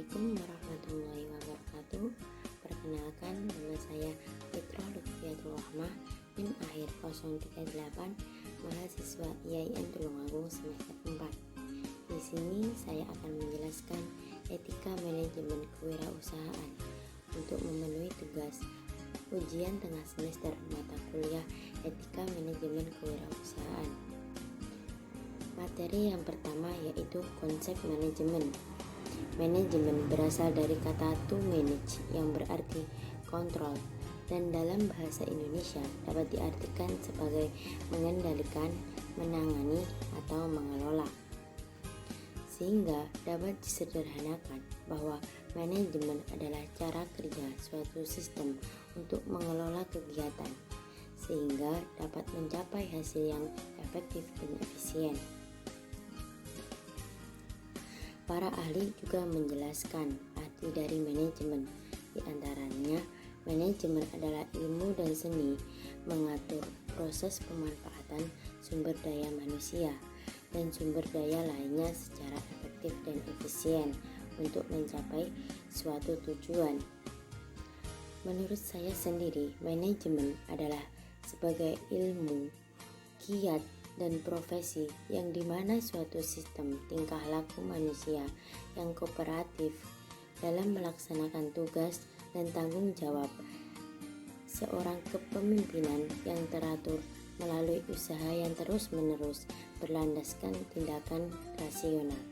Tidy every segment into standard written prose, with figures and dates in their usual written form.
Assalamualaikum warahmatullahi wabarakatuh. Perkenalkan, nama saya Fitro Lutfiatul Rahmah, NIM akhir 038, mahasiswa IAIN Tulungagung semester 4. Di sini saya akan menjelaskan etika manajemen kewirausahaan untuk memenuhi tugas ujian tengah semester mata kuliah etika manajemen kewirausahaan. Materi yang pertama yaitu konsep manajemen. Manajemen berasal dari kata to manage yang berarti kontrol, dan dalam bahasa Indonesia dapat diartikan sebagai mengendalikan, menangani, atau mengelola. Sehingga dapat disederhanakan bahwa manajemen adalah cara kerja suatu sistem untuk mengelola kegiatan sehingga dapat mencapai hasil yang efektif dan efisien. Para ahli juga menjelaskan arti dari manajemen. Di antaranya, manajemen adalah ilmu dan seni mengatur proses pemanfaatan sumber daya manusia dan sumber daya lainnya secara efektif dan efisien untuk mencapai suatu tujuan. Menurut saya sendiri, manajemen adalah sebagai ilmu, kiat, dan profesi yang dimana suatu sistem tingkah laku manusia yang kooperatif dalam melaksanakan tugas dan tanggung jawab seorang kepemimpinan yang teratur melalui usaha yang terus-menerus berlandaskan tindakan rasional.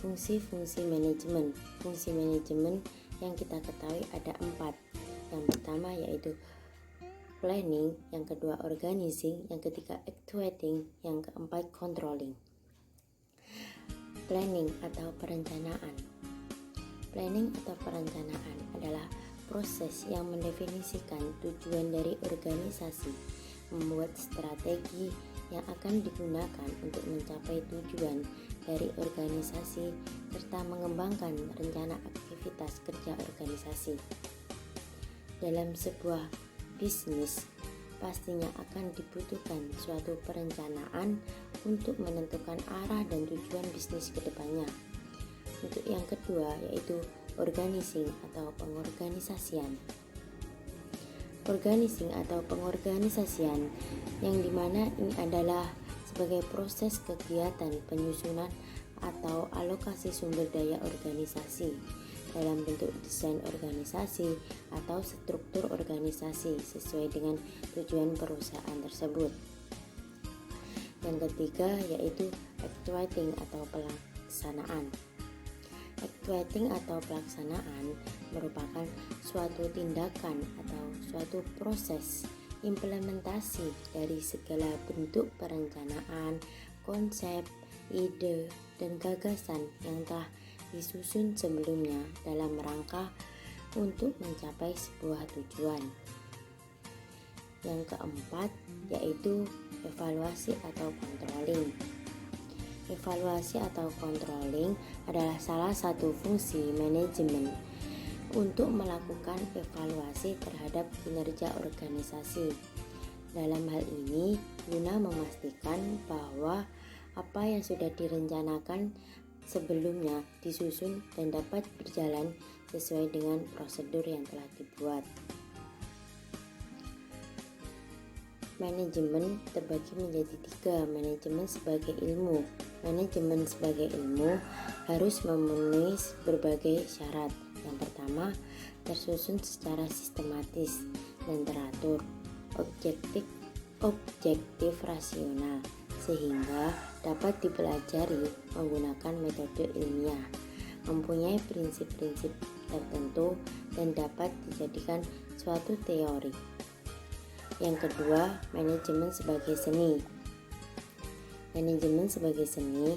Fungsi-fungsi manajemen. Fungsi manajemen yang kita ketahui ada 4. Yang pertama yaitu planning, yang kedua organizing, yang ketiga actuating, yang keempat controlling. Planning atau perencanaan. Planning atau perencanaan adalah proses yang mendefinisikan tujuan dari organisasi, membuat strategi yang akan digunakan untuk mencapai tujuan dari organisasi, serta mengembangkan rencana aktivitas kerja organisasi. Dalam sebuah bisnis, pastinya akan dibutuhkan suatu perencanaan untuk menentukan arah dan tujuan bisnis ke depannya. Untuk yang kedua yaitu organizing atau pengorganisasian. Organizing atau pengorganisasian yang dimana ini adalah sebagai proses kegiatan penyusunan atau alokasi sumber daya organisasi dalam bentuk desain organisasi atau struktur organisasi sesuai dengan tujuan perusahaan tersebut. Yang ketiga yaitu actuating atau pelaksanaan. Actuating atau pelaksanaan merupakan suatu tindakan atau suatu proses implementasi dari segala bentuk perencanaan, konsep, ide, dan gagasan yang telah disusun sebelumnya dalam rangka untuk mencapai sebuah tujuan. Yang keempat yaitu evaluasi atau controlling. Evaluasi atau controlling adalah salah satu fungsi manajemen untuk melakukan evaluasi terhadap kinerja organisasi. Dalam hal ini guna memastikan bahwa apa yang sudah direncanakan sebelumnya disusun dan dapat berjalan sesuai dengan prosedur yang telah dibuat. Manajemen terbagi menjadi 3. Manajemen sebagai ilmu. Manajemen sebagai ilmu harus memenuhi berbagai syarat. Yang pertama, tersusun secara sistematis dan teratur, objektif rasional, sehingga dapat dipelajari menggunakan metode ilmiah, mempunyai prinsip-prinsip tertentu dan dapat dijadikan suatu teori. Yang kedua, manajemen sebagai seni. Manajemen sebagai seni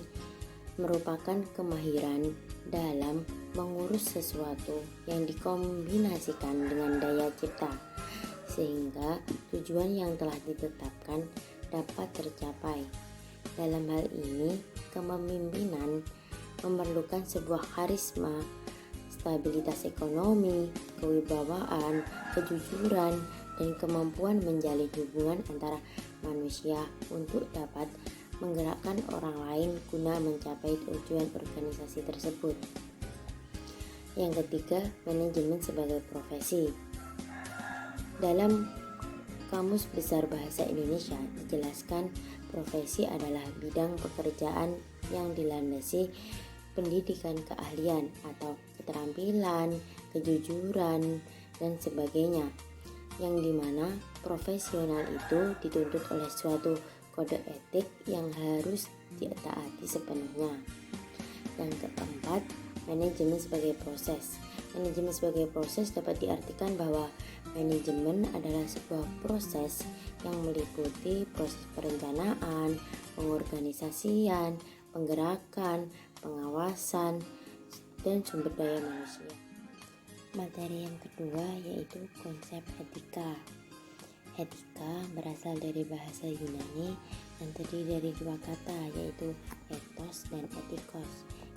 merupakan kemahiran dalam mengurus sesuatu yang dikombinasikan dengan daya cipta sehingga tujuan yang telah ditetapkan dapat tercapai. Dalam hal ini, kepemimpinan memerlukan sebuah karisma, stabilitas ekonomi, kewibawaan, kejujuran, dan kemampuan menjalin hubungan antara manusia untuk dapat menggerakkan orang lain guna mencapai tujuan organisasi tersebut. Yang ketiga, manajemen sebagai profesi. Dalam Kamus Besar Bahasa Indonesia dijelaskan profesi adalah bidang pekerjaan yang dilandasi pendidikan keahlian atau keterampilan, kejujuran, dan sebagainya, yang dimana profesional itu dituntut oleh suatu kode etik yang harus ditaati sepenuhnya. Yang keempat, manajemen sebagai proses. Manajemen sebagai proses dapat diartikan bahwa manajemen adalah sebuah proses yang meliputi proses perencanaan, pengorganisasian, penggerakan, pengawasan, dan sumber daya manusia. Materi yang kedua yaitu konsep etika. Etika berasal dari bahasa Yunani yang terdiri dari dua kata yaitu ethos dan etikos.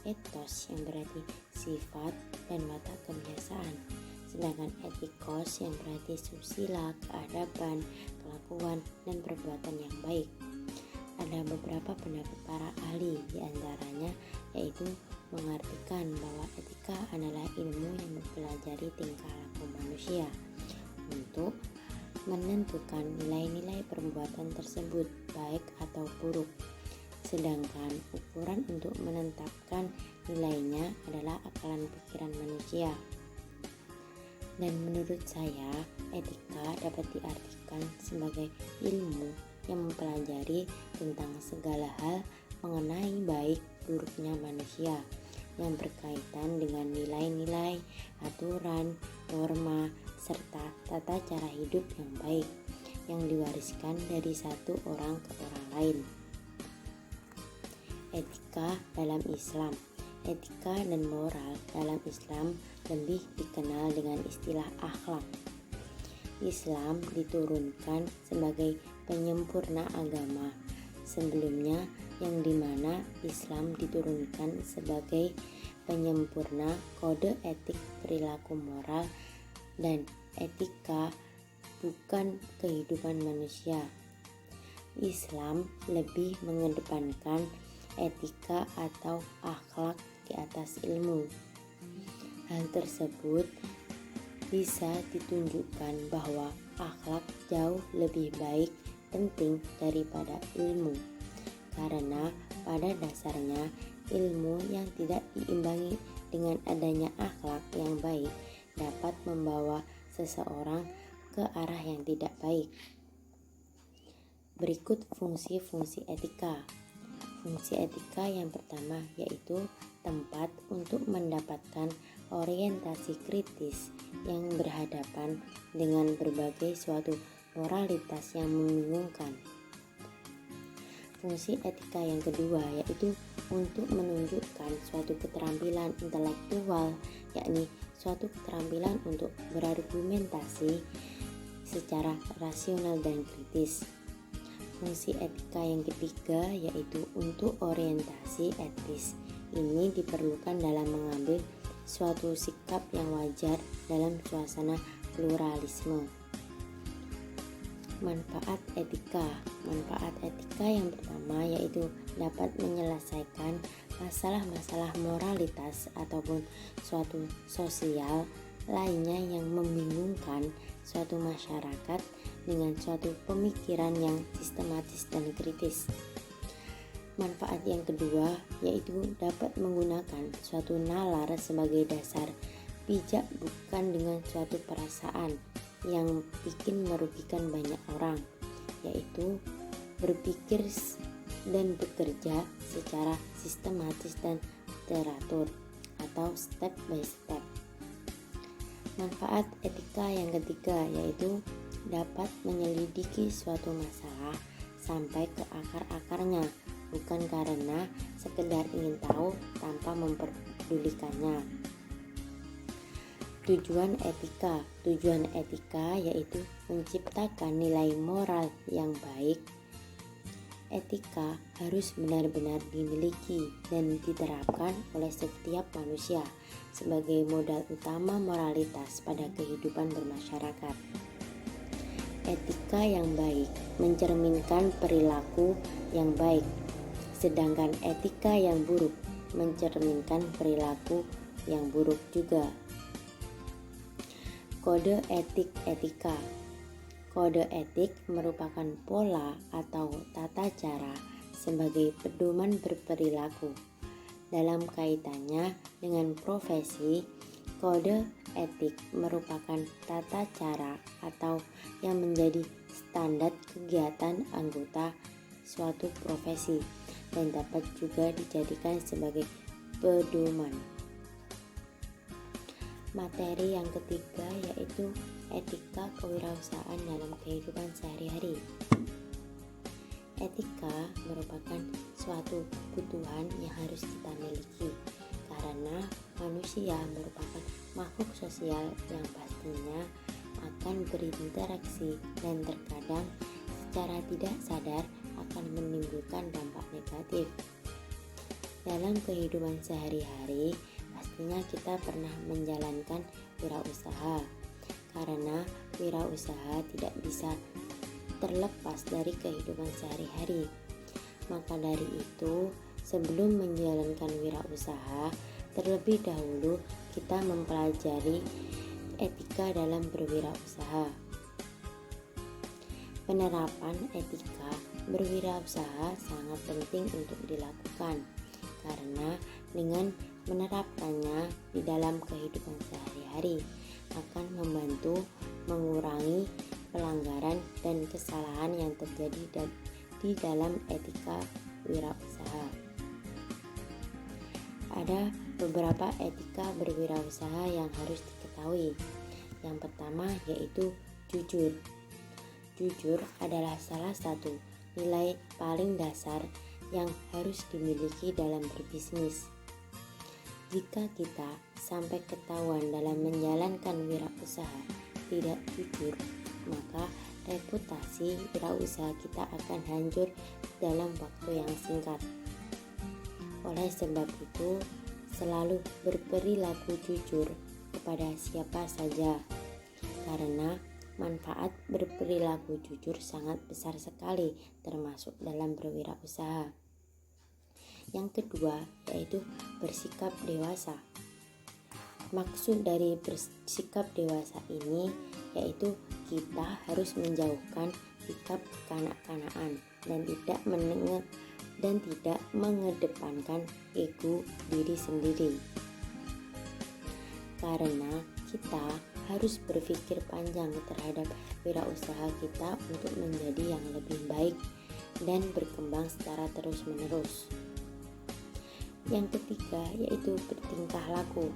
Ethos yang berarti sifat dan watak kebiasaan, sedangkan etikos yang berarti susila, keadaban, kelakuan, dan perbuatan yang baik. Ada beberapa pendapat para ahli, diantaranya yaitu mengartikan bahwa etika adalah ilmu yang mempelajari tingkah laku manusia untuk menentukan nilai-nilai perbuatan tersebut baik atau buruk, sedangkan ukuran untuk menetapkan nilainya adalah akalan pikiran manusia. Dan menurut saya, etika dapat diartikan sebagai ilmu yang mempelajari tentang segala hal mengenai baik buruknya manusia yang berkaitan dengan nilai-nilai, aturan, norma, serta tata cara hidup yang baik yang diwariskan dari satu orang ke orang lain. Etika dalam Islam. Etika dan moral dalam Islam lebih dikenal dengan istilah akhlak. Islam diturunkan sebagai penyempurna agama sebelumnya, yang dimana Islam diturunkan sebagai penyempurna kode etik perilaku moral dan etika, bukan kehidupan manusia. Islam lebih mengedepankan etika atau akhlak di atas ilmu. Hal tersebut bisa ditunjukkan bahwa akhlak jauh lebih baik penting daripada ilmu, karena pada dasarnya ilmu yang tidak diimbangi dengan adanya akhlak yang baik dapat membawa seseorang ke arah yang tidak baik. Berikut fungsi-fungsi etika. Fungsi etika yang pertama yaitu tempat untuk mendapatkan orientasi kritis yang berhadapan dengan berbagai suatu moralitas yang membingungkan. Fungsi etika yang kedua yaitu untuk menunjukkan suatu keterampilan intelektual, yakni suatu keterampilan untuk berargumentasi secara rasional dan kritis. Fungsi etika yang ketiga yaitu untuk orientasi etis. Ini diperlukan dalam mengambil suatu sikap yang wajar dalam suasana pluralisme. Manfaat etika. Manfaat etika yang pertama yaitu dapat menyelesaikan masalah-masalah moralitas ataupun suatu sosial lainnya yang membingungkan suatu masyarakat dengan suatu pemikiran yang sistematis dan kritis. Manfaat yang kedua yaitu dapat menggunakan suatu nalar sebagai dasar bijak, bukan dengan suatu perasaan yang bikin merugikan banyak orang, yaitu berpikir dan bekerja secara sistematis dan teratur atau step by step. Manfaat etika yang ketiga yaitu dapat menyelidiki suatu masalah sampai ke akar-akarnya, bukan karena sekedar ingin tahu tanpa memperdulikannya. Tujuan etika. Tujuan etika yaitu menciptakan nilai moral yang baik. Etika harus benar-benar dimiliki dan diterapkan oleh setiap manusia sebagai modal utama moralitas pada kehidupan bermasyarakat. Etika yang baik mencerminkan perilaku yang baik Sedangkan etika yang buruk mencerminkan perilaku yang buruk juga. Kode etik etika. Kode etik merupakan pola atau tata cara sebagai pedoman berperilaku. Dalam kaitannya dengan profesi, kode etik merupakan tata cara atau yang menjadi standar kegiatan anggota suatu profesi dan dapat juga dijadikan sebagai pedoman. Materi yang ketiga yaitu etika kewirausahaan dalam kehidupan sehari-hari. Etika merupakan suatu kebutuhan yang harus kita miliki karena manusia merupakan makhluk sosial yang pastinya akan berinteraksi dan terkadang secara tidak sadar akan menimbulkan dampak negatif. Dalam kehidupan sehari-hari, pastinya kita pernah menjalankan wirausaha karena wirausaha tidak bisa terlepas dari kehidupan sehari-hari. Maka dari itu, sebelum menjalankan wirausaha, terlebih dahulu kita mempelajari etika dalam berwirausaha. Penerapan etika berwirausaha sangat penting untuk dilakukan karena dengan menerapkannya di dalam kehidupan sehari-hari akan membantu mengurangi pelanggaran dan kesalahan yang terjadi di dalam etika wirausaha. Ada beberapa etika berwirausaha yang harus diketahui. Yang pertama yaitu jujur. Jujur adalah salah satu nilai paling dasar yang harus dimiliki dalam berbisnis. Jika kita sampai ketahuan dalam menjalankan wirausaha tidak jujur, maka reputasi wirausaha kita akan hancur dalam waktu yang singkat. Oleh sebab itu, selalu berperilaku jujur kepada siapa saja, karena manfaat berperilaku jujur sangat besar sekali, termasuk dalam berwirausaha. Yang kedua yaitu bersikap dewasa. Maksud dari bersikap dewasa ini yaitu kita harus menjauhkan sikap kekanak-kanakan dan tidak mengedepankan ego diri sendiri. Karena kita harus berpikir panjang terhadap wirausaha kita untuk menjadi yang lebih baik dan berkembang secara terus-menerus. Yang ketiga yaitu bertingkah laku.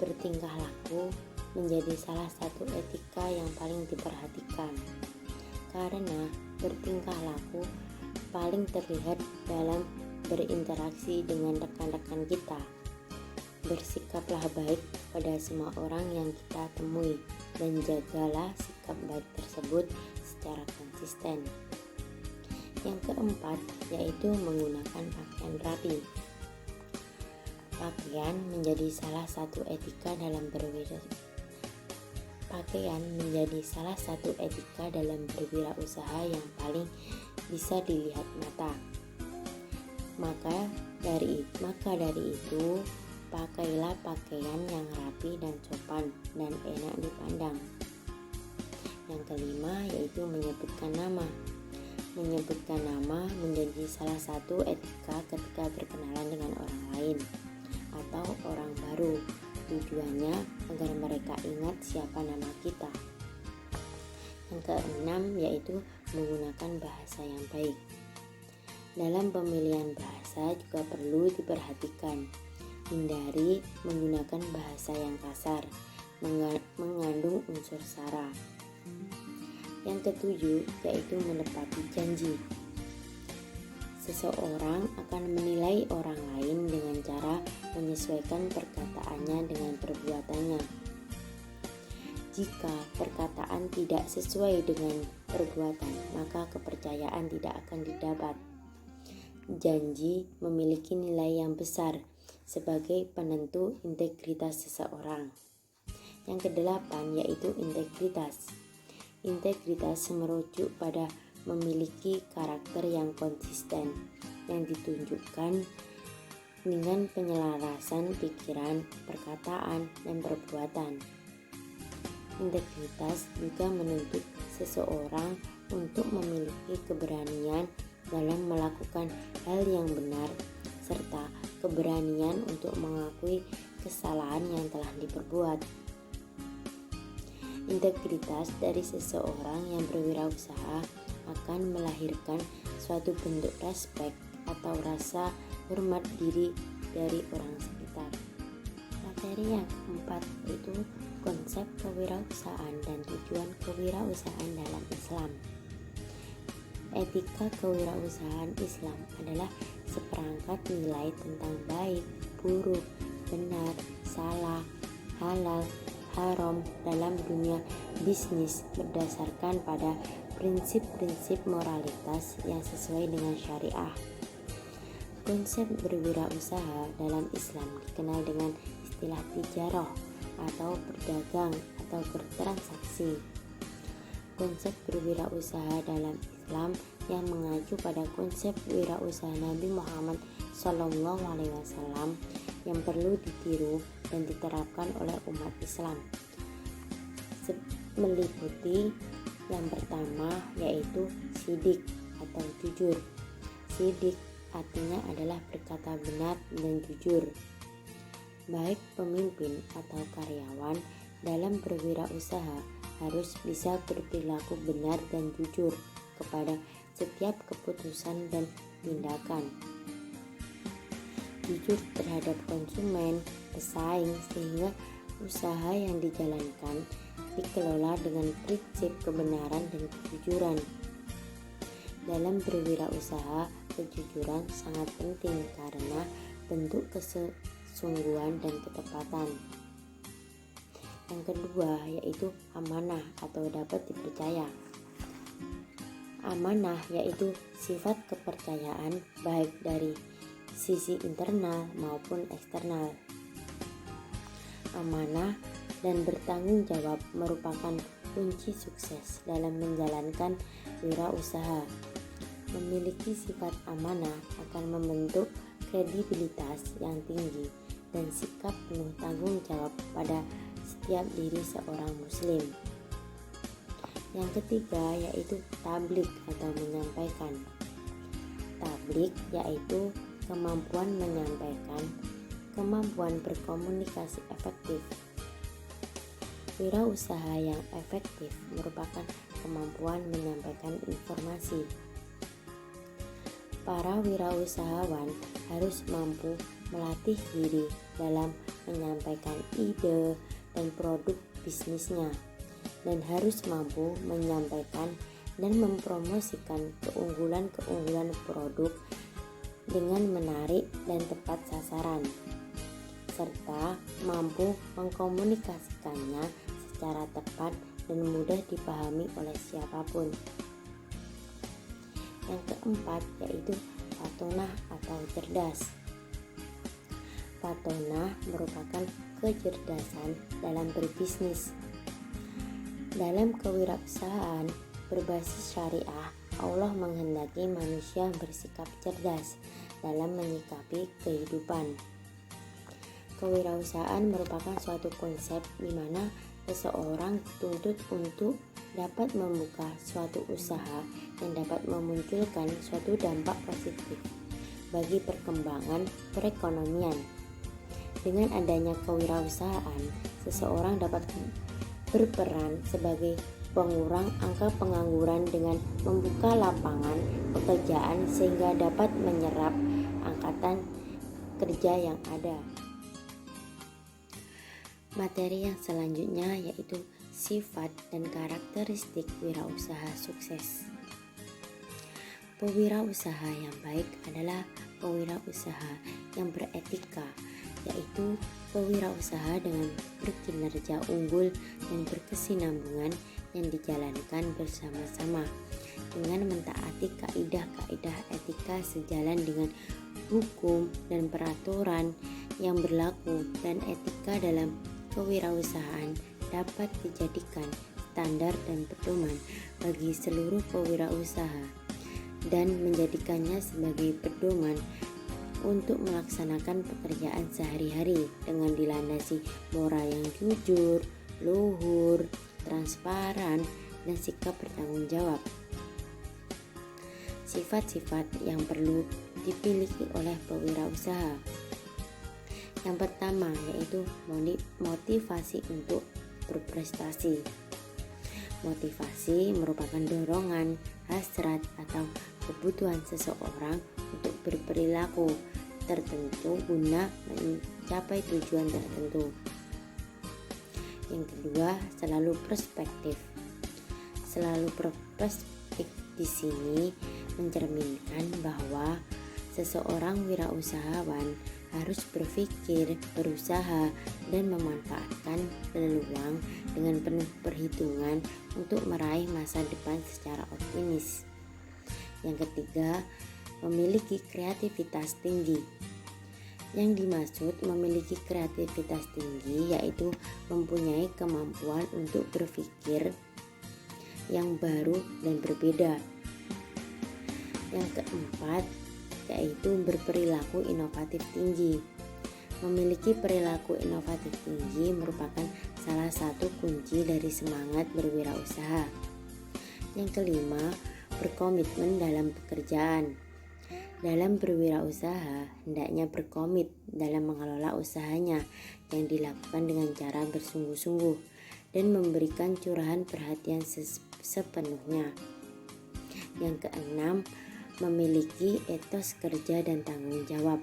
Bertingkah laku menjadi salah satu etika yang paling diperhatikan karena bertingkah laku paling terlihat dalam berinteraksi dengan rekan-rekan kita. Bersikaplah baik pada semua orang yang kita temui dan jagalah sikap baik tersebut secara konsisten. Yang keempat yaitu menggunakan pakaian rapi. Pakaian menjadi salah satu etika dalam berwirausaha yang paling bisa dilihat mata. Maka dari itu, pakailah pakaian yang rapi dan sopan dan enak dipandang. Yang kelima yaitu menyebutkan nama. Menyebutkan nama menjadi salah satu etika ketika berkenalan dengan orang lain atau orang baru. Tujuannya agar mereka ingat siapa nama kita. Yang keenam yaitu menggunakan bahasa yang baik. Dalam pemilihan bahasa juga perlu diperhatikan. Hindari menggunakan bahasa yang kasar, mengandung unsur sara. Yang ketujuh yaitu menepati janji. Seseorang akan menilai orang lain dengan cara menyesuaikan perkataannya dengan perbuatannya. Jika perkataan tidak sesuai dengan perbuatan, maka kepercayaan tidak akan didapat. Janji memiliki nilai yang besar sebagai penentu integritas seseorang. Yang kedelapan yaitu integritas. Integritas merujuk pada memiliki karakter yang konsisten, yang ditunjukkan dengan penyelarasan pikiran, perkataan, dan perbuatan. Integritas juga menuntut seseorang untuk memiliki keberanian dalam melakukan hal yang benar serta keberanian untuk mengakui kesalahan yang telah diperbuat. Integritas dari seseorang yang berwirausaha akan melahirkan suatu bentuk respek atau rasa hormat diri dari orang sekitar. Materi yang keempat itu konsep kewirausahaan dan tujuan kewirausahaan dalam Islam. Etika kewirausahaan Islam adalah seperangkat nilai tentang baik, buruk, benar, salah, halal, haram dalam dunia bisnis berdasarkan pada prinsip-prinsip moralitas yang sesuai dengan syariah. Konsep berwirausaha dalam Islam dikenal dengan istilah tijarah atau berdagang atau bertransaksi. Konsep berwirausaha dalam Islam yang mengacu pada konsep wirausaha Nabi Muhammad SAW yang perlu ditiru dan diterapkan oleh umat Islam meliputi yang pertama yaitu sidik atau jujur. Sidik artinya adalah berkata benar dan jujur. Baik pemimpin atau karyawan dalam berwirausaha harus bisa berperilaku benar dan jujur kepada setiap keputusan dan tindakan. Jujur terhadap konsumen, pesaing, sehingga usaha yang dijalankan dikelola dengan prinsip kebenaran dan kejujuran. Dalam berwirausaha, kejujuran sangat penting karena bentuk kesungguhan dan ketepatan. Yang kedua yaitu amanah atau dapat dipercaya. Amanah yaitu sifat kepercayaan baik dari sisi internal maupun eksternal. Amanah dan bertanggung jawab merupakan kunci sukses dalam menjalankan wirausaha. Memiliki sifat amanah akan membentuk kredibilitas yang tinggi dan sikap penuh tanggung jawab pada setiap diri seorang muslim. Yang ketiga yaitu tablik atau menyampaikan. Tablik yaitu kemampuan menyampaikan, kemampuan berkomunikasi efektif. Wirausaha yang efektif merupakan kemampuan menyampaikan informasi. Para wirausahawan harus mampu melatih diri dalam menyampaikan ide dan produk bisnisnya, dan harus mampu menyampaikan dan mempromosikan keunggulan-keunggulan produk dengan menarik dan tepat sasaran, serta mampu mengkomunikasikannya secara tepat dan mudah dipahami oleh siapapun. Yang keempat yaitu patonah atau cerdas. Patonah merupakan kecerdasan dalam berbisnis. Dalam kewirausahaan berbasis syariah, Allah menghendaki manusia bersikap cerdas dalam menyikapi kehidupan. Kewirausahaan merupakan suatu konsep di mana seseorang dituntut untuk dapat membuka suatu usaha yang dapat memunculkan suatu dampak positif bagi perkembangan perekonomian. Dengan adanya kewirausahaan, seseorang dapat berperan sebagai pengurang angka pengangguran dengan membuka lapangan pekerjaan sehingga dapat menyerap angkatan kerja yang ada. Materi yang selanjutnya yaitu sifat dan karakteristik wirausaha sukses. Pewirausaha yang baik adalah pewirausaha yang beretika, yaitu pewirausaha dengan berkinerja unggul dan berkesinambungan yang dijalankan bersama-sama dengan mentaati kaidah-kaidah etika sejalan dengan hukum dan peraturan yang berlaku, dan etika dalam kewirausahaan dapat dijadikan standar dan pedoman bagi seluruh pewirausaha. dan menjadikannya sebagai pedoman untuk melaksanakan pekerjaan sehari-hari dengan dilandasi moral yang jujur, luhur, transparan, dan sikap bertanggung jawab. Sifat-sifat yang perlu dimiliki oleh pewirausaha. Yang pertama yaitu motivasi untuk berprestasi. Motivasi merupakan dorongan, hasrat, atau kebutuhan seseorang untuk berperilaku tertentu guna mencapai tujuan tertentu. Yang kedua, selalu perspektif. Selalu perspektif di sini mencerminkan bahwa seseorang wirausahawan harus berpikir, berusaha, dan memanfaatkan peluang dengan penuh perhitungan untuk meraih masa depan secara optimis. Yang ketiga, memiliki kreativitas tinggi. Yang dimaksud memiliki kreativitas tinggi yaitu mempunyai kemampuan untuk berpikir yang baru dan berbeda. Yang keempat, yaitu berperilaku inovatif tinggi. Memiliki perilaku inovatif tinggi merupakan salah satu kunci dari semangat berwirausaha. Yang kelima, berkomitmen dalam pekerjaan. Dalam berwirausaha, hendaknya berkomit dalam mengelola usahanya yang dilakukan dengan cara bersungguh-sungguh dan memberikan curahan perhatian sepenuhnya. Yang keenam, memiliki etos kerja dan tanggung jawab.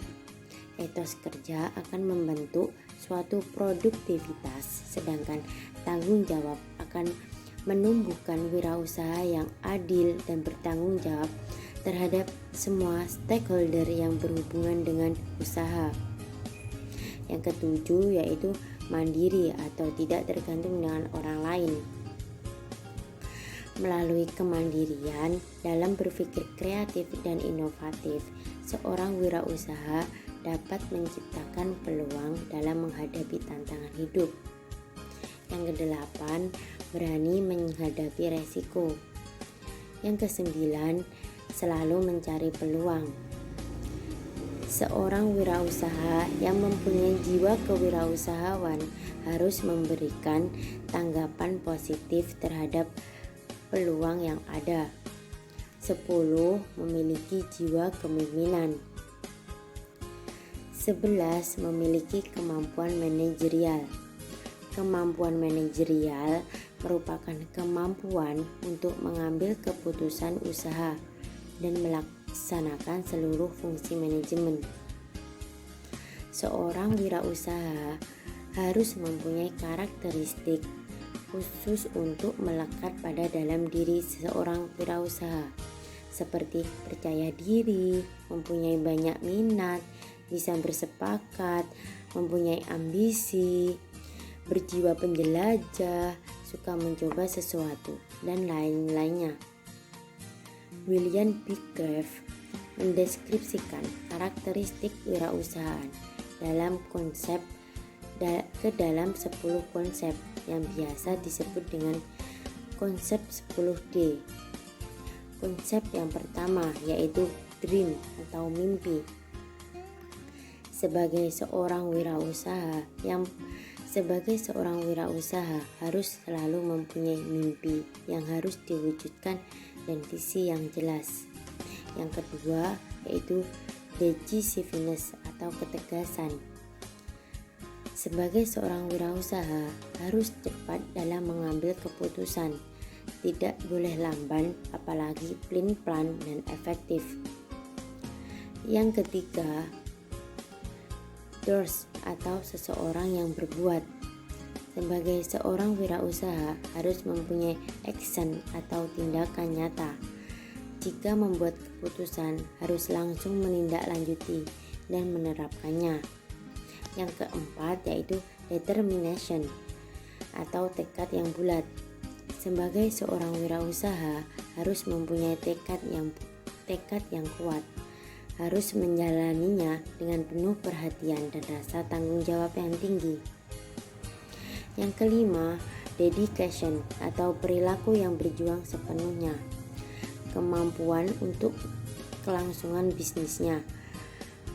Etos kerja akan membentuk suatu produktivitas, sedangkan tanggung jawab akan menumbuhkan wirausaha yang adil dan bertanggung jawab terhadap semua stakeholder yang berhubungan dengan usaha. Yang ketujuh yaitu mandiri atau tidak tergantung dengan orang lain. Melalui kemandirian dalam berpikir kreatif dan inovatif, seorang wirausaha dapat menciptakan peluang dalam menghadapi tantangan hidup. Yang kedelapan, berani menghadapi resiko. Yang kesembilan, selalu mencari peluang. Seorang wirausaha yang mempunyai jiwa kewirausahaan harus memberikan tanggapan positif terhadap peluang yang ada. 10. Memiliki jiwa kepemimpinan. 11. Memiliki kemampuan manajerial. Kemampuan manajerial merupakan kemampuan untuk mengambil keputusan usaha dan melaksanakan seluruh fungsi manajemen. Seorang wirausaha harus mempunyai karakteristik khusus untuk melekat pada dalam diri seorang wirausaha, seperti percaya diri, mempunyai banyak minat, bisa bersepakat, mempunyai ambisi, berjiwa penjelajah, suka mencoba sesuatu, dan lain-lainnya. William Pickcraft mendeskripsikan karakteristik wirausahaan dalam dalam 10 konsep yang biasa disebut dengan konsep 10D. Konsep yang pertama yaitu dream atau mimpi. Sebagai seorang wirausaha harus selalu mempunyai mimpi yang harus diwujudkan dan visi yang jelas. Yang kedua yaitu decisiveness atau ketegasan. Sebagai seorang wirausaha harus cepat dalam mengambil keputusan, tidak boleh lamban, apalagi pelin-pelan dan efektif. Yang ketiga, doers atau seseorang yang berbuat. Sebagai seorang wirausaha harus mempunyai action atau tindakan nyata. Jika membuat keputusan harus langsung menindaklanjuti dan menerapkannya. Yang keempat yaitu determination atau tekad yang bulat. Sebagai seorang wirausaha harus mempunyai tekad yang kuat, harus menjalaninya dengan penuh perhatian dan rasa tanggung jawab yang tinggi. Yang kelima, dedication atau perilaku yang berjuang sepenuhnya. kemampuan untuk kelangsungan bisnisnya.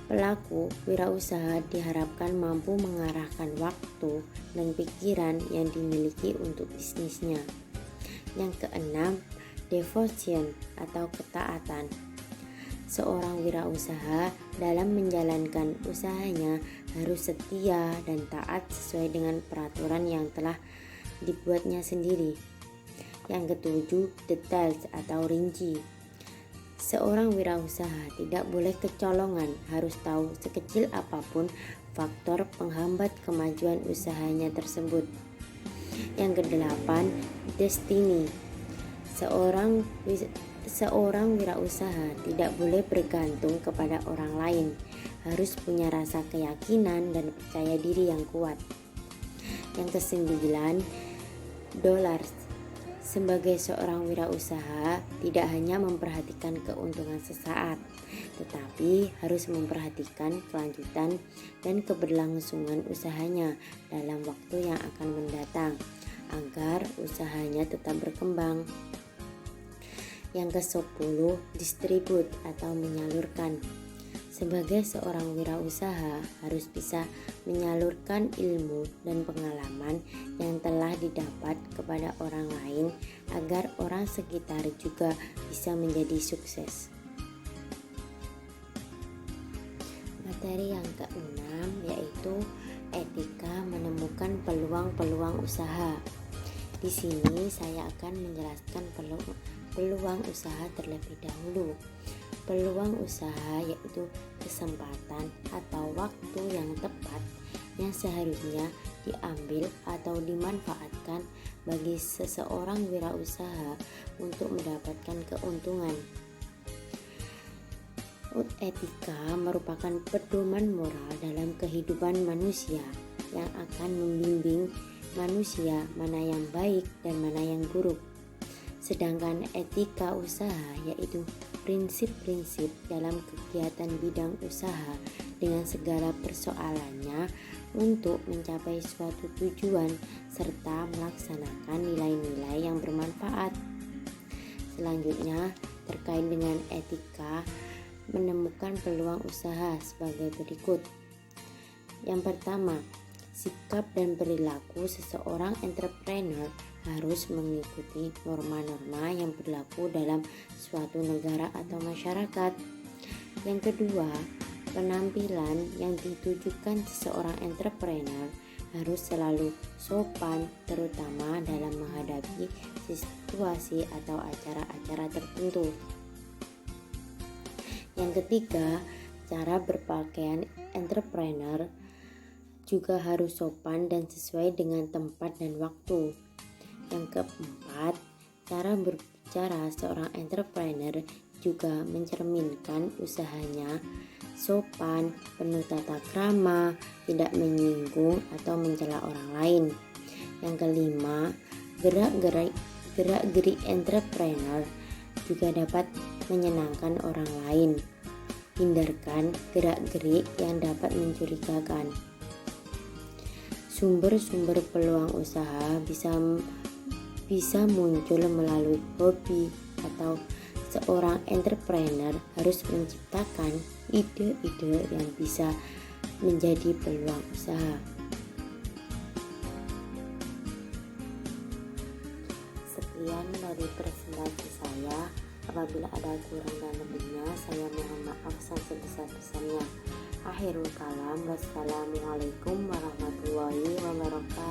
Pelaku wirausaha diharapkan mampu mengarahkan waktu dan pikiran yang dimiliki untuk bisnisnya. Yang keenam, devotion atau ketaatan. Seorang wirausaha dalam menjalankan usahanya harus setia dan taat sesuai dengan peraturan yang telah dibuatnya sendiri. Yang ketujuh, details atau rinci. Seorang wirausaha tidak boleh kecolongan, harus tahu sekecil apapun faktor penghambat kemajuan usahanya tersebut. Yang kedelapan, destiny. Seorang wirausaha tidak boleh bergantung kepada orang lain, harus punya rasa keyakinan dan percaya diri yang kuat. Yang kesembilan, dollars. Sebagai seorang wirausaha tidak hanya memperhatikan keuntungan sesaat, tetapi harus memperhatikan kelanjutan dan keberlangsungan usahanya dalam waktu yang akan mendatang agar usahanya tetap berkembang. Yang ke-10, distribute atau menyalurkan. Sebagai seorang wirausaha harus bisa menyalurkan ilmu dan pengalaman yang telah didapat kepada orang lain agar orang sekitar juga bisa menjadi sukses. Materi yang keenam yaitu etika menemukan peluang-peluang usaha. Di sini saya akan menjelaskan peluang usaha terlebih dahulu. Peluang usaha yaitu kesempatan atau waktu yang tepat yang seharusnya diambil atau dimanfaatkan bagi seseorang wirausaha untuk mendapatkan keuntungan. Etika merupakan pedoman moral dalam kehidupan manusia yang akan membimbing manusia mana yang baik dan mana yang buruk. Sedangkan etika usaha yaitu prinsip-prinsip dalam kegiatan bidang usaha dengan segala persoalannya untuk mencapai suatu tujuan serta melaksanakan nilai-nilai yang bermanfaat. Selanjutnya terkait dengan etika menemukan peluang usaha sebagai berikut. Yang pertama, sikap dan perilaku seseorang entrepreneur harus mengikuti norma-norma yang berlaku dalam suatu negara atau masyarakat. Yang kedua, penampilan yang ditujukan seseorang entrepreneur harus selalu sopan, terutama dalam menghadapi situasi atau acara-acara tertentu. Yang ketiga, cara berpakaian entrepreneur juga harus sopan dan sesuai dengan tempat dan waktu. Yang keempat, cara berbicara seorang entrepreneur juga mencerminkan usahanya sopan, penuh tata krama, tidak menyinggung atau mencela orang lain. Yang kelima, gerak-gerik entrepreneur juga dapat menyenangkan orang lain. Hindarkan gerak-gerik yang dapat mencurigakan. Sumber-sumber peluang usaha bisa muncul melalui hobi atau seorang entrepreneur harus menciptakan ide-ide yang bisa menjadi peluang usaha. Sekian dari presentasi saya. Apabila ada kurang dan lebihnya, saya mohon maaf sebesar-besarnya. Akhirul kalam, wassalamualaikum warahmatullahi wabarakatuh.